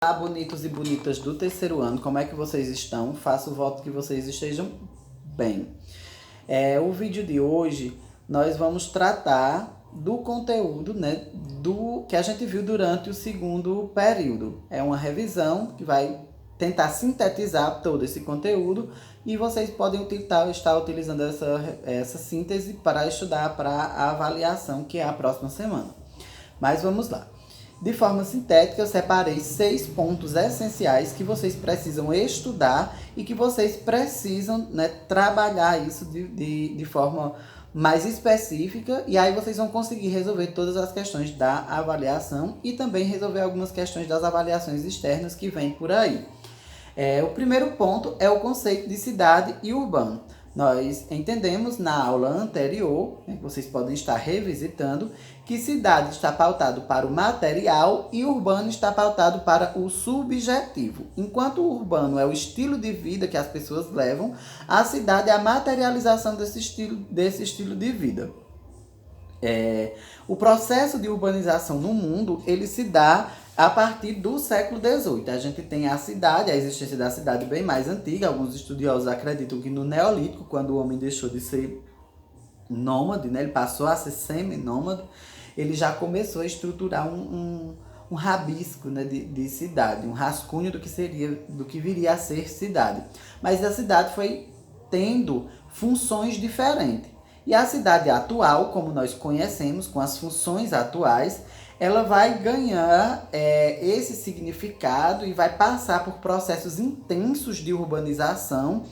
Olá, bonitos e bonitas do terceiro ano, como é que vocês estão? Faço o voto que vocês estejam bem. O vídeo de hoje nós vamos tratar do conteúdo, né, do que a gente viu durante o segundo período. É uma revisão que vai tentar sintetizar todo esse conteúdo e vocês podem estar utilizando essa síntese para estudar para a avaliação, que é a próxima semana. Mas vamos lá. De forma sintética, eu separei 6 pontos essenciais que vocês precisam estudar e que vocês precisam, né, trabalhar isso de forma mais específica, e aí vocês vão conseguir resolver todas as questões da avaliação e também resolver algumas questões das avaliações externas que vêm por aí. O primeiro ponto é o conceito de cidade e urbano. Nós entendemos na aula anterior, né, que vocês podem estar revisitando, que cidade está pautado para o material e urbano está pautado para o subjetivo. Enquanto o urbano é o estilo de vida que as pessoas levam, a cidade é a materialização desse estilo de vida. O processo de urbanização no mundo, ele se dá a partir do século XVIII. A gente tem a cidade, a existência da cidade bem mais antiga. Alguns estudiosos acreditam que no Neolítico, quando o homem deixou de ser nômade, né, ele passou a ser semi-nômade, ele já começou a estruturar um rabisco, né, de cidade, um rascunho do que viria a ser cidade. Mas a cidade foi tendo funções diferentes. E a cidade atual, como nós conhecemos, com as funções atuais, ela vai ganhar esse significado e vai passar por processos intensos de urbanização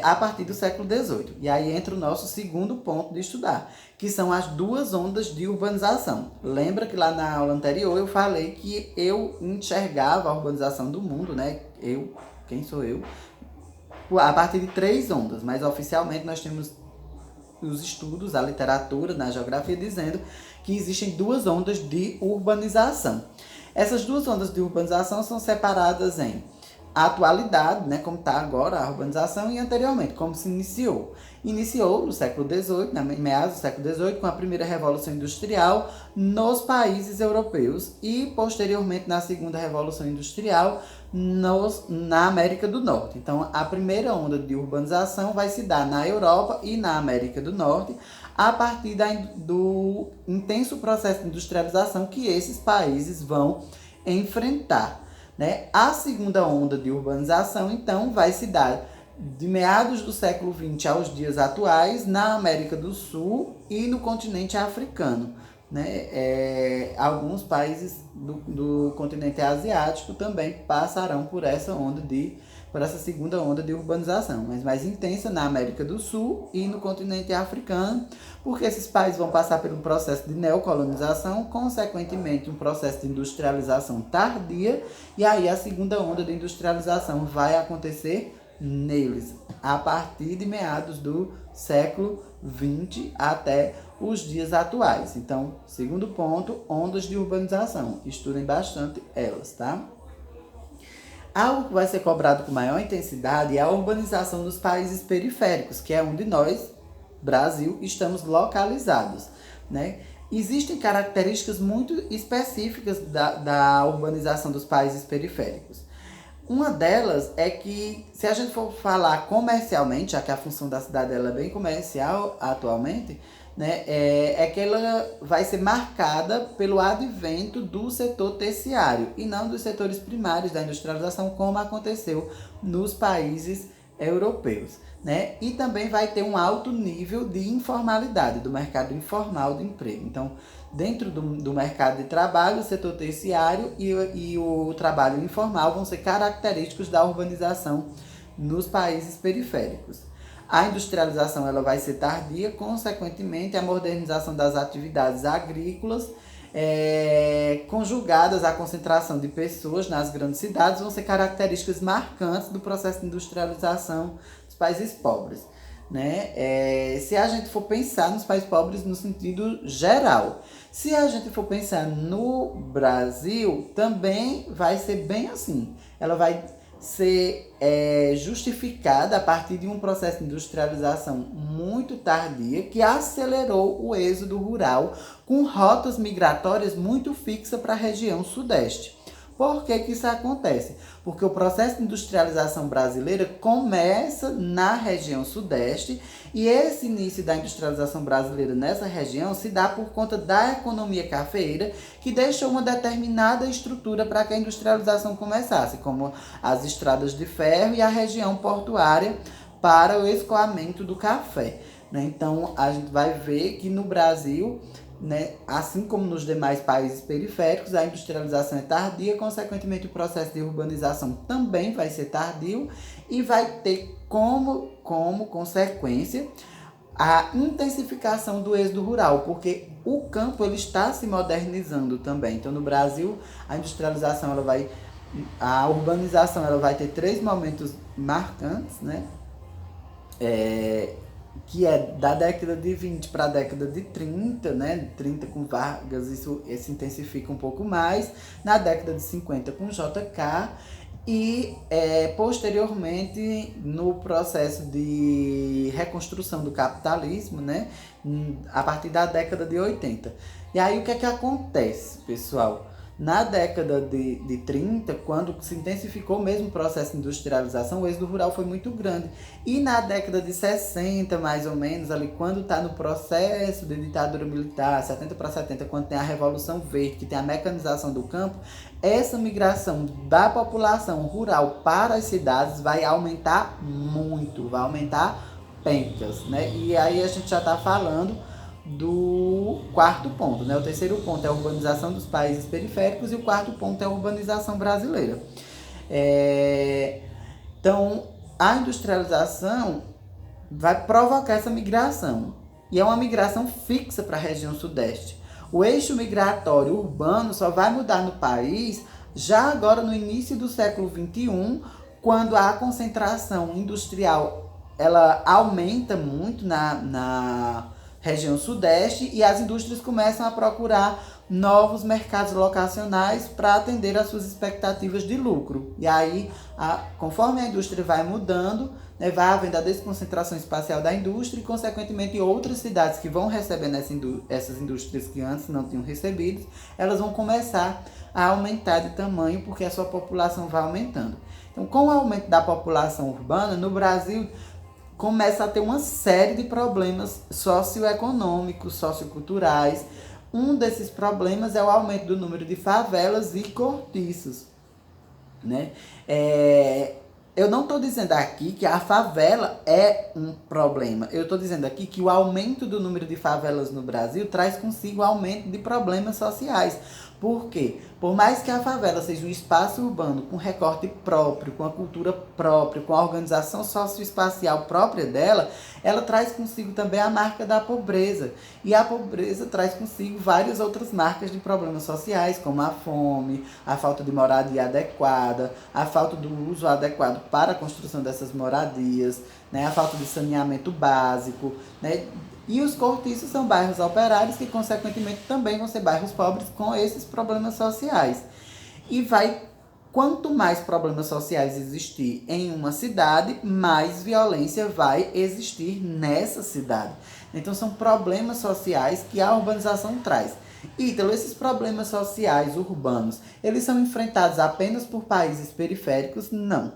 a partir do século XVIII. E aí entra o nosso segundo ponto de estudar, que são as duas ondas de urbanização. Lembra que lá na aula anterior eu falei que eu enxergava a urbanização do mundo, né? Quem sou eu? A partir de 3 ondas, mas oficialmente nós temos os estudos, a literatura, na geografia, dizendo que existem 2 ondas de urbanização. Essas 2 ondas de urbanização são separadas em atualidade, né, como está agora a urbanização, e anteriormente, como se iniciou. Iniciou no século XVIII, em meados do século XVIII, com a primeira Revolução Industrial nos países europeus e, posteriormente, na segunda Revolução Industrial na América do Norte. Então, a primeira onda de urbanização vai se dar na Europa e na América do Norte, a partir do intenso processo de industrialização que esses países vão enfrentar, né? A segunda onda de urbanização, então, vai se dar de meados do século XX aos dias atuais na América do Sul e no continente africano, né? Alguns países do continente asiático também passarão por essa segunda onda de urbanização, mas mais intensa na América do Sul e no continente africano, porque esses países vão passar por um processo de neocolonização, consequentemente um processo de industrialização tardia, e aí a segunda onda de industrialização vai acontecer neles, a partir de meados do século XX até os dias atuais. Então, segundo ponto, ondas de urbanização. Estudem bastante elas, tá? Algo que vai ser cobrado com maior intensidade é a urbanização dos países periféricos, que é onde nós, Brasil, estamos localizados, né? Existem características muito específicas da urbanização dos países periféricos. Uma delas é que, se a gente for falar comercialmente, já que a função da cidade ela é bem comercial atualmente, né, é que ela vai ser marcada pelo advento do setor terciário e não dos setores primários da industrialização, como aconteceu nos países europeus, né? E também vai ter um alto nível de informalidade, do mercado informal de emprego. Então, dentro do mercado de trabalho, o setor terciário e o trabalho informal vão ser característicos da urbanização nos países periféricos. A industrialização ela vai ser tardia, consequentemente, a modernização das atividades agrícolas, conjugadas à concentração de pessoas nas grandes cidades, vão ser características marcantes do processo de industrialização dos países pobres, né? Se a gente for pensar nos países pobres no sentido geral, se a gente for pensar no Brasil, também vai ser bem assim. Ela vai ser justificada a partir de um processo de industrialização muito tardia que acelerou o êxodo rural com rotas migratórias muito fixas para a região sudeste. Por que que isso acontece? Porque o processo de industrialização brasileira começa na região sudeste e esse início da industrialização brasileira nessa região se dá por conta da economia cafeeira, que deixou uma determinada estrutura para que a industrialização começasse, como as estradas de ferro e a região portuária para o escoamento do café. Né? Então, a gente vai ver que no Brasil, né, assim como nos demais países periféricos, a industrialização é tardia, consequentemente o processo de urbanização também vai ser tardio e vai ter como consequência a intensificação do êxodo rural, porque o campo ele está se modernizando também. Então, no Brasil, a urbanização ela vai ter 3 momentos marcantes, né? Que é da década de 20 para a década de 30, né? 30 com Vargas, isso se intensifica um pouco mais. Na década de 50 com JK e posteriormente no processo de reconstrução do capitalismo, né? A partir da década de 80. E aí o que é que acontece, pessoal? Na década de 30, quando se intensificou mesmo o processo de industrialização, o êxodo rural foi muito grande. E na década de 60, mais ou menos, ali quando está no processo de ditadura militar, 70 para 70, quando tem a Revolução Verde, que tem a mecanização do campo, essa migração da população rural para as cidades vai aumentar muito, vai aumentar pencas, né? E aí a gente já está falando do quarto ponto, né? O terceiro ponto é a urbanização dos países periféricos e o quarto ponto é a urbanização brasileira. Então, a industrialização vai provocar essa migração e é uma migração fixa para a região sudeste. O eixo migratório urbano só vai mudar no país já agora no início do século XXI, quando a concentração industrial ela aumenta muito na região sudeste e as indústrias começam a procurar novos mercados locacionais para atender às suas expectativas de lucro. E aí, conforme a indústria vai mudando, né, vai havendo a desconcentração espacial da indústria e, consequentemente, outras cidades que vão recebendo essas indústrias que antes não tinham recebido, elas vão começar a aumentar de tamanho porque a sua população vai aumentando. Então, com o aumento da população urbana, no Brasil começa a ter uma série de problemas socioeconômicos, socioculturais. Um desses problemas é o aumento do número de favelas e cortiços, né? Eu não estou dizendo aqui que a favela é um problema. Eu estou dizendo aqui que o aumento do número de favelas no Brasil traz consigo aumento de problemas sociais. Por quê? Por mais que a favela seja um espaço urbano com recorte próprio, com a cultura própria, com a organização socioespacial própria dela, ela traz consigo também a marca da pobreza. E a pobreza traz consigo várias outras marcas de problemas sociais, como a fome, a falta de moradia adequada, a falta do uso adequado para a construção dessas moradias, né? A falta de saneamento básico, né? E os cortiços são bairros operários que, consequentemente, também vão ser bairros pobres com esses problemas sociais. E quanto mais problemas sociais existir em uma cidade, mais violência vai existir nessa cidade. Então, são problemas sociais que a urbanização traz. Ítalo, esses problemas sociais urbanos, eles são enfrentados apenas por países periféricos? Não.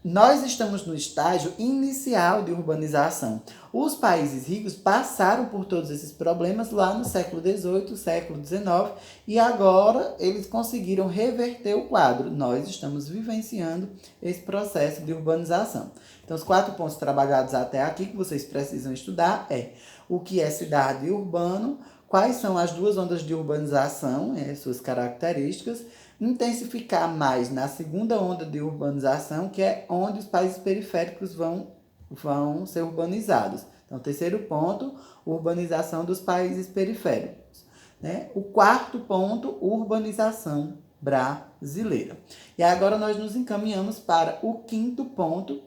Nós estamos no estágio inicial de urbanização. Os países ricos passaram por todos esses problemas lá no século XVIII, século XIX, e agora eles conseguiram reverter o quadro. Nós estamos vivenciando esse processo de urbanização. Então, os 4 pontos trabalhados até aqui que vocês precisam estudar é o que é cidade e urbano, quais são as 2 ondas de urbanização, suas características, intensificar mais na segunda onda de urbanização, que é onde os países periféricos vão ser urbanizados. Então, terceiro ponto, urbanização dos países periféricos. Né? O quarto ponto, urbanização brasileira. E agora nós nos encaminhamos para o quinto ponto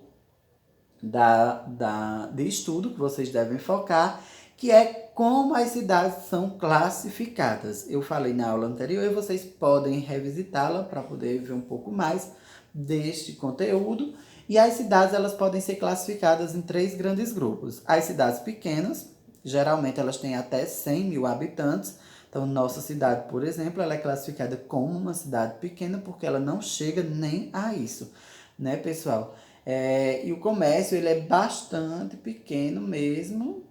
de estudo que vocês devem focar, que é como as cidades são classificadas. Eu falei na aula anterior e vocês podem revisitá-la para poder ver um pouco mais deste conteúdo. E as cidades elas podem ser classificadas em 3 grandes grupos. As cidades pequenas, geralmente elas têm até 100 mil habitantes, Então, nossa cidade, por exemplo, ela é classificada como uma cidade pequena porque ela não chega nem a isso, né, pessoal? E o comércio, ele é bastante pequeno mesmo,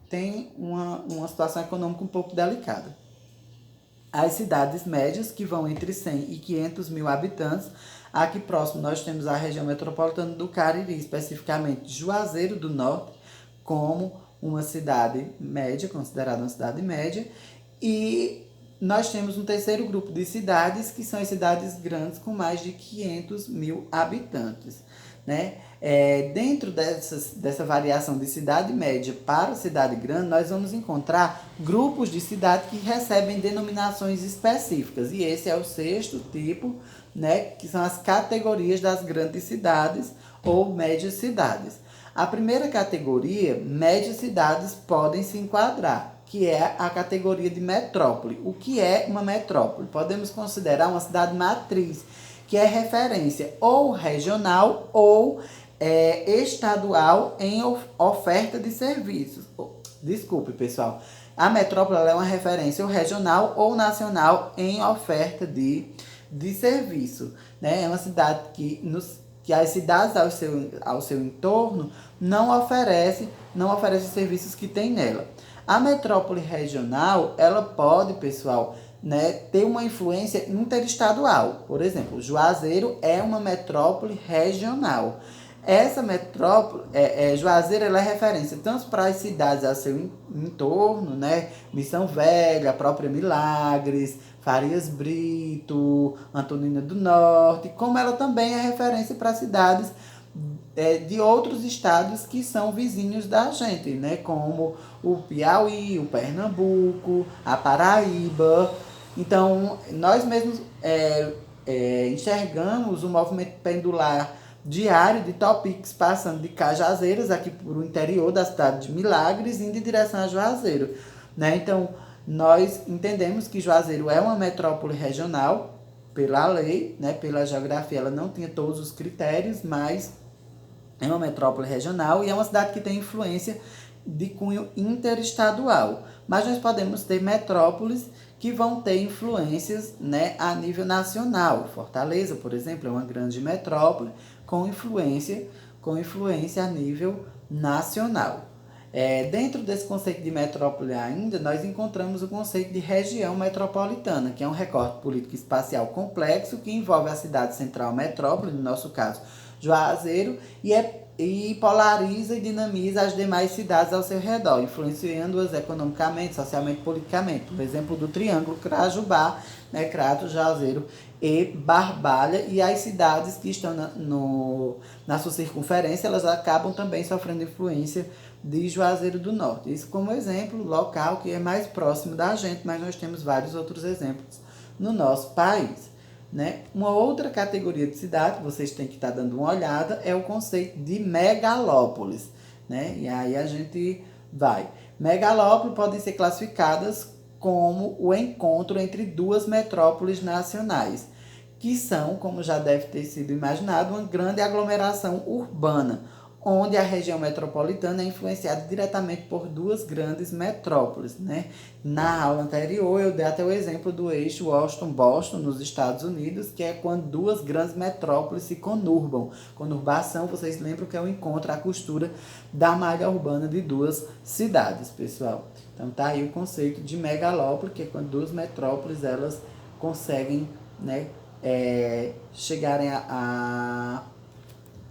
tem uma situação econômica um pouco delicada. As cidades médias, que vão entre 100 e 500 mil habitantes. Aqui próximo nós temos a região metropolitana do Cariri, especificamente Juazeiro do Norte, como uma cidade média, considerada uma cidade média. E nós temos um terceiro grupo de cidades, que são as cidades grandes com mais de 500 mil habitantes, né? Dentro dessa variação de cidade média para cidade grande, nós vamos encontrar grupos de cidade que recebem denominações específicas. E esse é o sexto tipo, né? Que são as categorias das grandes cidades ou médias cidades. A primeira categoria, médias cidades podem se enquadrar, que é a categoria de metrópole. O que é uma metrópole? Podemos considerar uma cidade matriz, que é referência ou regional ou estadual em oferta de serviços. Desculpe, pessoal. A metrópole é uma referência ou regional ou nacional em oferta de serviço, né? É uma cidade que as cidades ao seu entorno não oferecem serviços que tem nela. A metrópole regional, ela pode, pessoal, né, ter uma influência interestadual. Por exemplo, Juazeiro é uma metrópole regional. Essa metrópole, Juazeiro, ela é referência tanto para as cidades ao seu entorno, né? Missão Velha, a própria Milagres, Farias Brito, Antonina do Norte, como ela também é referência para cidades de outros estados que são vizinhos da gente, né? Como o Piauí, o Pernambuco, a Paraíba. Então, nós mesmos enxergamos o movimento pendular diário de Topics passando de Cajazeiras, aqui para o interior da cidade de Milagres, indo em direção a Juazeiro, né? Então, nós entendemos que Juazeiro é uma metrópole regional, pela lei, né? Pela geografia, ela não tinha todos os critérios, mas é uma metrópole regional e é uma cidade que tem influência de cunho interestadual. Mas nós podemos ter metrópoles que vão ter influências, né, a nível nacional. Fortaleza, por exemplo, é uma grande metrópole com influência a nível nacional. Dentro desse conceito de metrópole ainda, nós encontramos o conceito de região metropolitana, que é um recorte político espacial complexo que envolve a cidade central metrópole, no nosso caso, Juazeiro, e polariza e dinamiza as demais cidades ao seu redor, influenciando-as economicamente, socialmente, politicamente. Por exemplo, do Triângulo Crajubá, né, Crato, Juazeiro e Barbalha, e as cidades que estão na sua circunferência, elas acabam também sofrendo influência de Juazeiro do Norte. Isso como exemplo local que é mais próximo da gente, mas nós temos vários outros exemplos no nosso país, né? Uma outra categoria de cidade que vocês têm que estar dando uma olhada é o conceito de megalópolis, né? E aí a gente vai. Megalópolis podem ser classificadas como o encontro entre duas metrópoles nacionais, que são, como já deve ter sido imaginado, uma grande aglomeração urbana, onde a região metropolitana é influenciada diretamente por duas grandes metrópoles, né? Na aula anterior, eu dei até o exemplo do eixo Washington-Boston, nos Estados Unidos, que é quando duas grandes metrópoles se conurbam. Conurbação, vocês lembram que é o encontro, a costura da malha urbana de duas cidades, pessoal. Então, tá aí o conceito de megalópole, que é quando duas metrópoles, elas conseguem, né, chegarem a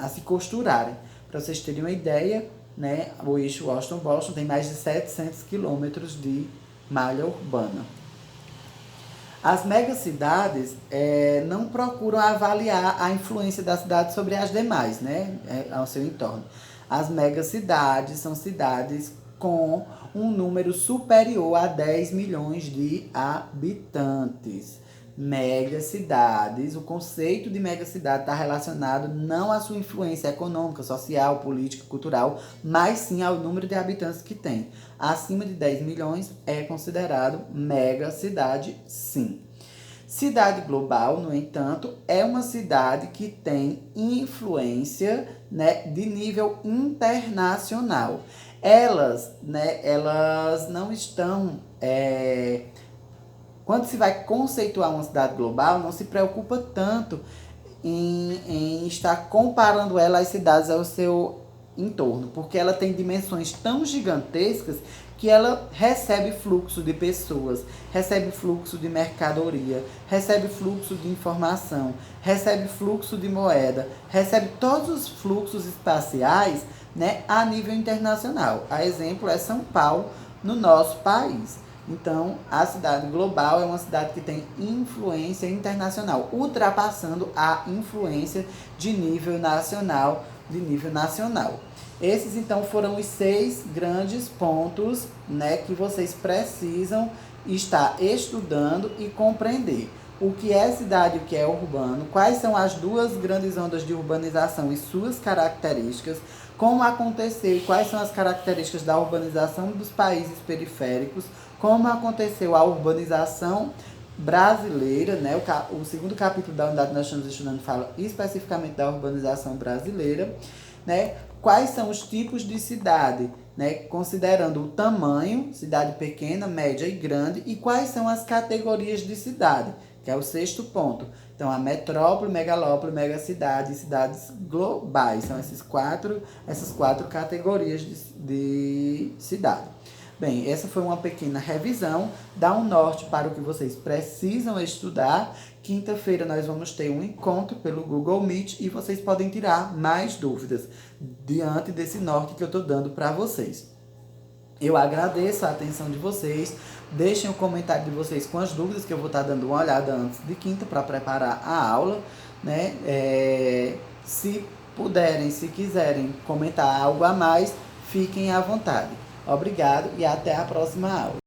se costurarem. Para vocês terem uma ideia, né, o eixo Washington-Boston tem mais de 700 quilômetros de malha urbana. As megacidades não procuram avaliar a influência da cidade sobre as demais, né, ao seu entorno. As megacidades são cidades com um número superior a 10 milhões de habitantes. Megacidades, o conceito de megacidade está relacionado não à sua influência econômica, social, política, cultural, mas sim ao número de habitantes que tem. Acima de 10 milhões é considerado megacidade, sim. Cidade global, no entanto, é uma cidade que tem influência, né, de nível internacional. elas não estão. Quando se vai conceituar uma cidade global, não se preocupa tanto em estar comparando ela às cidades ao seu entorno, porque ela tem dimensões tão gigantescas que ela recebe fluxo de pessoas, recebe fluxo de mercadoria, recebe fluxo de informação, recebe fluxo de moeda, recebe todos os fluxos espaciais, né, a nível internacional. A exemplo é São Paulo, no nosso país. Então, a cidade global é uma cidade que tem influência internacional, ultrapassando a influência de nível nacional, Esses, então, foram os 6 grandes pontos, né, que vocês precisam estar estudando e compreender. O que é cidade e o que é urbano, quais são as 2 grandes ondas de urbanização e suas características, como aconteceu e quais são as características da urbanização dos países periféricos, como aconteceu a urbanização brasileira, né? O segundo capítulo da unidade que nós estamos estudando fala especificamente da urbanização brasileira, né? Quais são os tipos de cidade, né? Considerando o tamanho, cidade pequena, média e grande, e quais são as categorias de cidade, que é o 6º ponto. Então, a metrópole, megalópole, megacidade e cidades globais. São essas quatro categorias de cidade. Bem, essa foi uma pequena revisão, dá um norte para o que vocês precisam estudar. Quinta-feira nós vamos ter um encontro pelo Google Meet e vocês podem tirar mais dúvidas diante desse norte que eu estou dando para vocês. Eu agradeço a atenção de vocês. Deixem o comentário de vocês com as dúvidas, que eu vou estar dando uma olhada antes de quinta para preparar a aula, né? Se puderem, se quiserem comentar algo a mais, fiquem à vontade. Obrigado e até a próxima aula.